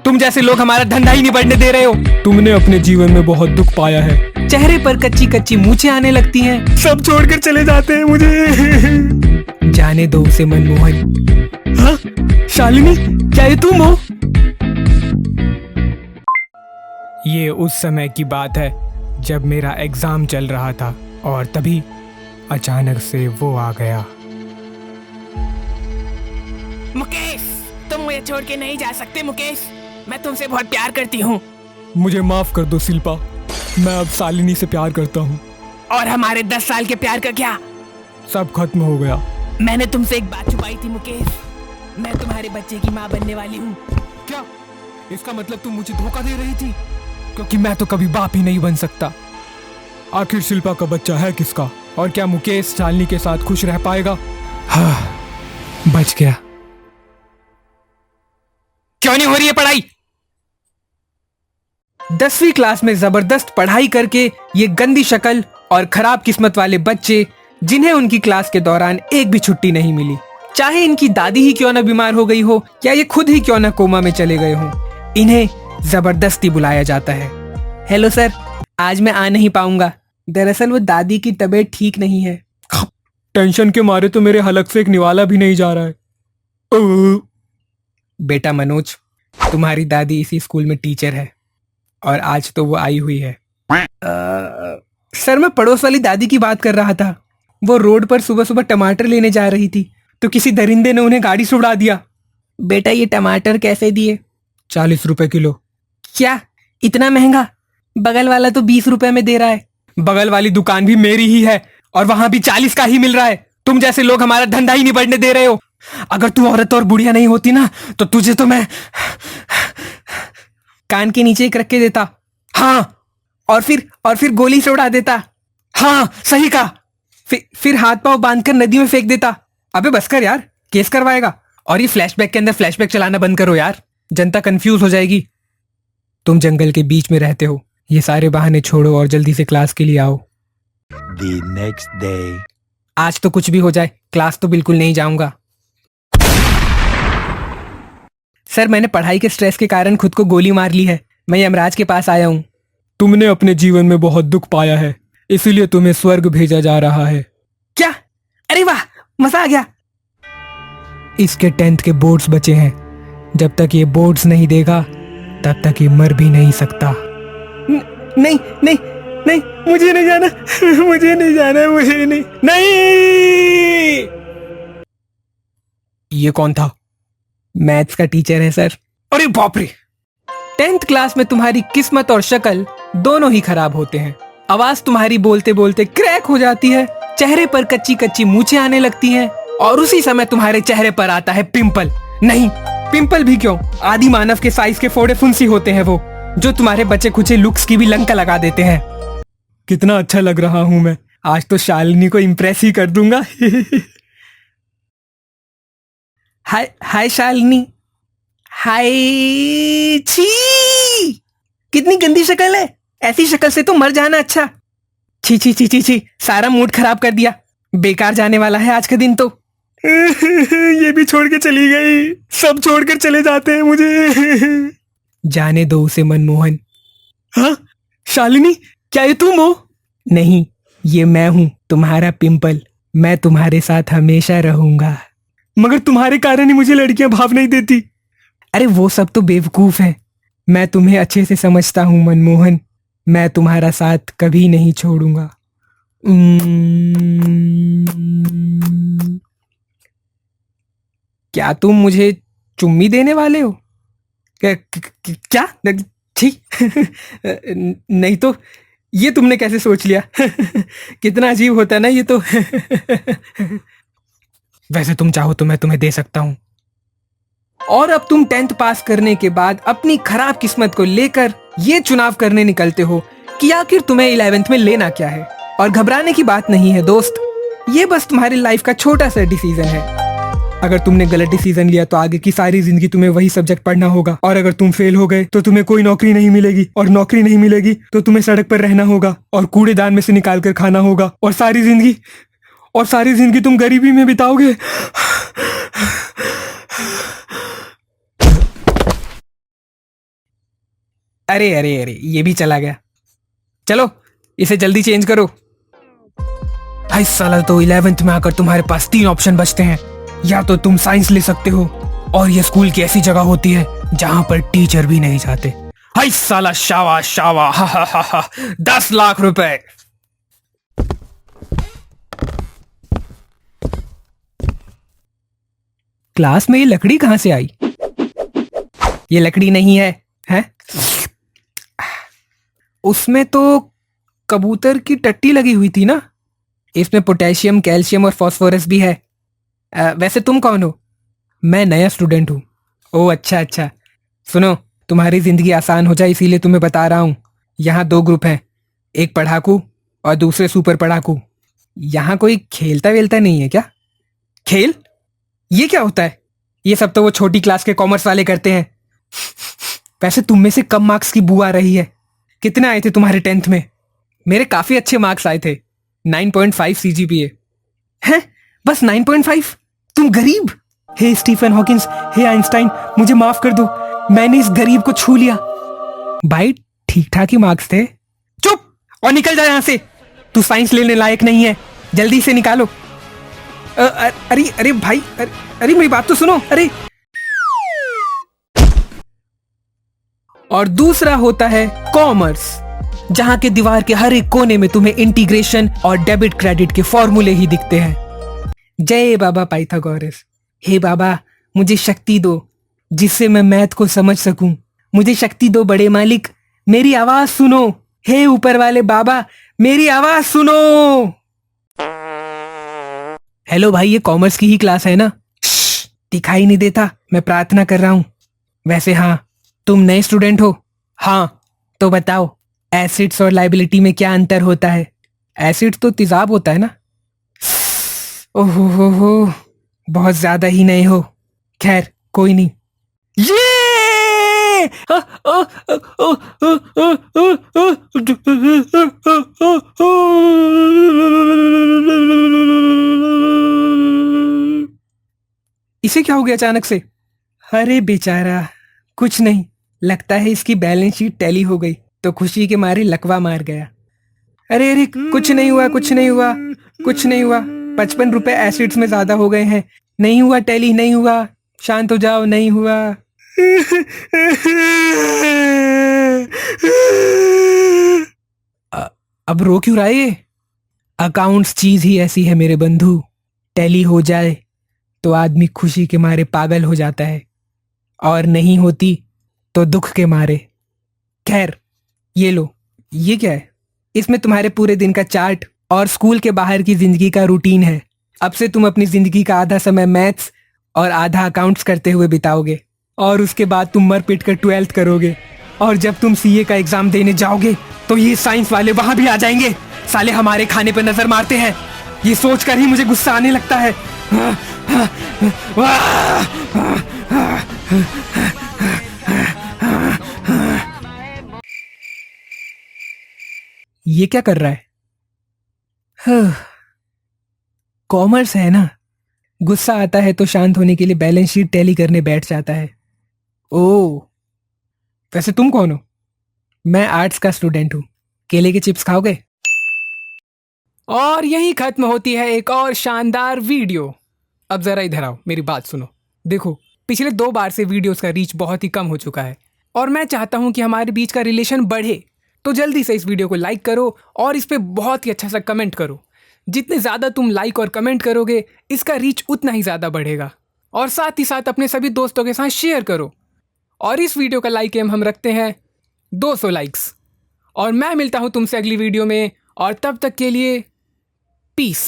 तुम जैसे लोग हमारा धंधा ही नहीं बढ़ने दे रहे हो। तुमने अपने जीवन में बहुत दुख पाया है। चेहरे पर कच्ची कच्ची मूछें आने लगती हैं। सब छोड़कर चले जाते हैं मुझे। जाने दो उसे मनमोहन। हाँ? शालिनी, क्या ये तुम हो? ये उस समय की बात है जब मेरा एग्जाम चल रहा था और तभी अचानक से वो आ गया। मुकेश, तुम मुझे छोड़ के नहीं जा सकते मुकेश। मैं तुमसे बहुत प्यार करती हूँ। मुझे माफ कर दो शिल्पा, मैं अब शालिनी से प्यार करता हूँ। और हमारे 10 साल के प्यार का क्या? सब खत्म हो गया। मैंने तुमसे एक बात छुपाई थी मुकेश। मैं तुम्हारे बच्चे की माँ बनने वाली हूँ। क्या? इसका मतलब तुम मुझे धोखा दे रही थी? क्योंकि मैं तो कभी बाप ही नहीं बन सकता। आखिर शिल्पा का बच्चा है किसका? और क्या मुकेश शालिनी के साथ खुश रह पाएगा? हाँ, बच गया। क्यों नहीं हो रही है पढ़ाई? 10वीं क्लास में जबरदस्त पढ़ाई करके ये गंदी शक्ल और खराब किस्मत वाले बच्चे, जिन्हें उनकी क्लास के दौरान एक भी छुट्टी नहीं मिली, चाहे इनकी दादी ही क्यों ना बीमार हो गई हो या ये खुद ही क्यों ना कोमा में चले गए हों, इन्हें जबरदस्ती बुलाया जाता है। हेलो सर, आज मैं आ नहीं पाऊंगा। दरअसल वो दादी की तबीयत ठीक नहीं है। टेंशन के मारे तो मेरे हलक से एक निवाला भी नहीं जा रहा है। बेटा मनोज, तुम्हारी दादी इसी स्कूल में टीचर है और आज तो वो आई हुई है। सर, मैं पड़ोस वाली दादी की बात कर रहा था। वो रोड पर सुबह सुबह टमाटर लेने जा रही थी तो किसी दरिंदे ने उन्हें गाड़ी से उड़ा दिया। बेटा, ये टमाटर कैसे दिए? 40 रुपए किलो। क्या, इतना महंगा? बगल वाला तो 20 रुपए में दे रहा है। बगल वाली दुकान भी मेरी ही है और वहां भी 40 का ही मिल रहा है। तुम जैसे लोग हमारा धंधा ही नहीं बढ़ने दे रहे हो। अगर तू औरत और बुढ़िया नहीं होती ना तो तुझे तो मैं कान के नीचे एक रख के देता। हाँ, और फिर गोली से उड़ा देता। हाँ, सही कहा। फिर हाथ पांव बांधकर नदी में फेंक देता। अबे बस कर यार, केस करवाएगा। और ये फ्लैशबैक के अंदर फ्लैशबैक चलाना बंद करो यार, जनता कंफ्यूज हो जाएगी। तुम जंगल के बीच में रहते हो, ये सारे बहाने छोड़ो और जल्दी से क्लास के लिए आओ। The next day. आज तो कुछ भी हो जाए, क्लास तो बिल्कुल नहीं जाऊंगा। सर, मैंने पढ़ाई के स्ट्रेस के कारण खुद को गोली मार ली है। मैं यमराज के पास आया हूँ। तुमने अपने जीवन में बहुत दुख पाया है, इसीलिए तुम्हें स्वर्ग भेजा जा रहा है। क्या? अरे वाह, मजा आ गया। इसके 10th के बोर्ड्स बचे हैं। जब तक ये बोर्ड्स नहीं देगा तब तक ये मर भी नहीं सकता। नहीं नहीं नहीं, मुझे नहीं जाना, मुझे नहीं जाना, मुझे नहीं। ये कौन था? मैथ्स का टीचर है सर। अरे बाप रे! 10th क्लास में तुम्हारी किस्मत और शक्ल दोनों ही खराब होते हैं। आवाज तुम्हारी बोलते बोलते क्रैक हो जाती है, चेहरे पर कच्ची कच्ची मूछें आने लगती हैं और उसी समय तुम्हारे चेहरे पर आता है पिंपल। नहीं, पिंपल भी क्यों, आदि मानव के साइज के फोड़े फुंसी होते हैं वो, जो तुम्हारे बचे खुचे लुक्स की भी लंका लगा देते हैं। कितना अच्छा लग रहा हूं मैं। आज तो शालिनी को इम्प्रेस ही कर दूंगा। हाय हाय शालिनी। हाय। छी, कितनी गंदी शक्ल है। ऐसी शक्ल से तो मर जाना अच्छा। छी छी छी छी छी, सारा मूड खराब कर दिया। बेकार जाने वाला है आज का दिन तो। ये भी छोड़ के चली गई। सब छोड़कर चले जाते हैं मुझे। जाने दो उसे मनमोहन। हाँ? शालिनी, क्या ये तुम हो? नहीं, ये मैं हूं, तुम्हारा पिंपल। मैं तुम्हारे साथ हमेशा रहूंगा। मगर तुम्हारे कारण ही मुझे लड़कियां भाव नहीं देती। अरे वो सब तो बेवकूफ हैं। मैं तुम्हें अच्छे से समझता हूं मनमोहन। मैं तुम्हारा साथ कभी नहीं छोड़ूंगा। क्या तुम मुझे चुम्मी देने वाले हो? क्या? ठीक। नहीं तो ये तुमने कैसे सोच लिया? कितना अजीब होता है ना ये तो। वैसे तुम चाहो तो मैं तुम्हें दे सकता हूं। और अब तुम 10th पास करने के बाद अपनी खराब किस्मत को लेकर ये चुनाव करने निकलते हो कि आखिर तुम्हें 11th में लेना क्या है। और घबराने की बात नहीं है दोस्त, ये बस तुम्हारी लाइफ का छोटा सा डिसीजन है। अगर तुमने गलत डिसीजन लिया तो आगे की सारी जिंदगी तुम्हें वही सब्जेक्ट पढ़ना होगा, और अगर तुम फेल हो गए तो तुम्हें कोई नौकरी नहीं मिलेगी, और नौकरी नहीं मिलेगी तो तुम्हें सड़क पर रहना होगा और कूड़ेदान में से निकाल कर खाना होगा, और सारी जिंदगी तुम गरीबी में बिताओगे। अरे अरे अरे, ये भी चला गया। चलो इसे जल्दी चेंज करो। हाय साला, तो 11th में आकर तुम्हारे पास 3 ऑप्शन बचते हैं। या तो तुम साइंस ले सकते हो, और ये स्कूल की ऐसी जगह होती है जहां पर टीचर भी नहीं जाते। हाय साला, शाबाश शाबाश, हा हा हा हा, 10 लाख रुपए। क्लास में ये लकड़ी कहां से आई? ये लकड़ी नहीं है, हैं? उसमें तो कबूतर की टट्टी लगी हुई थी ना। इसमें पोटेशियम, कैल्शियम और फास्फोरस भी है। वैसे तुम कौन हो? मैं नया स्टूडेंट हूँ। ओह अच्छा अच्छा। सुनो, तुम्हारी जिंदगी आसान हो जाए इसीलिए तुम्हें बता रहा हूँ। यहाँ 2 ग्रुप हैं, एक पढ़ाकू और दूसरे सुपर पढ़ाकू। यहाँ कोई खेलता वेलता नहीं है क्या? खेल? ये क्या होता है? ये सब तो वो छोटी क्लास के कॉमर्स वाले करते हैं। वैसे तुम में से कम मार्क्स की बू आ रही है। कितने आए थे तुम्हारे 10th में? मेरे काफी अच्छे मार्क्स आए थे, 9.5 CGPA। हैं? बस 9.5? तुम गरीब? हे स्टीफन हॉकिंस, हे आइंस्टाइन, मुझे माफ कर दो, मैंने इस गरीब को छू लिया। भाई ठीक ठाक ही मार्क्स थे। चुप और निकल जा यहां से। तू साइंस लेने लायक नहीं है, जल्दी से निकालो। अरे अरे भाई, अरे मेरी बात तो सुनो। अरे, और दूसरा होता है कॉमर्स, जहां के दीवार के हर एक कोने में तुम्हें इंटीग्रेशन और डेबिट क्रेडिट के फॉर्मूले ही दिखते हैं। जय बाबा पाइथागोरस। हे बाबा, मुझे शक्ति दो जिससे मैं मैथ को समझ सकूं। मुझे शक्ति दो बड़े मालिक, मेरी आवाज सुनो। हे ऊपर वाले बाबा, मेरी आवाज सुनो। हेलो भाई, ये कॉमर्स की ही क्लास है ना? दिखाई नहीं देता, मैं प्रार्थना कर रहा हूं। वैसे हाँ, तुम नए स्टूडेंट हो? हाँ, तो बताओ एसिड्स और लाइबिलिटी में क्या अंतर होता है? एसिड तो तेजाब होता है ना। ओहो हो, बहुत ज्यादा ही नए हो। खैर कोई नहीं। ये इसे क्या हो गया अचानक से? अरे बेचारा, कुछ नहीं, लगता है इसकी बैलेंस शीट टैली हो गई तो खुशी के मारे लकवा मार गया। अरे अरे, कुछ नहीं हुआ, कुछ नहीं हुआ, कुछ नहीं हुआ। 55 रुपए एसिड्स में ज्यादा हो गए हैं। नहीं हुआ टैली, नहीं हुआ। शांत हो जाओ, नहीं हुआ। अब रो क्यों रहा है ये? अकाउंट्स चीज ही ऐसी है मेरे बंधु, टैली हो जाए तो आदमी खुशी के मारे पागल हो जाता है, और नहीं होती तो दुख के मारे। खैर, ये लो, ये क्या है? इसमें तुम्हारे पूरे दिन का चार्ट और स्कूल के बाहर की जिंदगी का रूटीन है। अब से तुम अपनी जिंदगी का आधा समय मैथ्स और आधा अकाउंट्स करते हुए बिताओगे, और उसके बाद तुम मर पिट कर 12th करोगे, और जब तुम CA का एग्जाम देने जाओगे तो ये साइंस वाले वहां भी आ जाएंगे। साले हमारे खाने पर नजर मारते हैं, ये सोचकर ही मुझे गुस्सा आने लगता है। ये क्या कर रहा है? कॉमर्स है ना, गुस्सा आता है तो शांत होने के लिए बैलेंस शीट टैली करने बैठ जाता है। ओह, वैसे तुम कौन हो? मैं आर्ट्स का स्टूडेंट हूं। केले के चिप्स खाओगे? और यही खत्म होती है एक और शानदार वीडियो। अब जरा इधर आओ, मेरी बात सुनो। देखो, पिछले 2 बार से वीडियोस का रीच बहुत ही कम हो चुका है, और मैं चाहता हूं कि हमारे बीच का रिलेशन बढ़े। तो जल्दी से इस वीडियो को लाइक करो और इस पे बहुत ही अच्छा सा कमेंट करो। जितने ज़्यादा तुम लाइक और कमेंट करोगे, इसका रीच उतना ही ज़्यादा बढ़ेगा। और साथ ही साथ अपने सभी दोस्तों के साथ शेयर करो। और इस वीडियो का लाइक एम हम रखते हैं 200 लाइक्स। और मैं मिलता हूं तुमसे अगली वीडियो में, और तब तक के लिए पीस।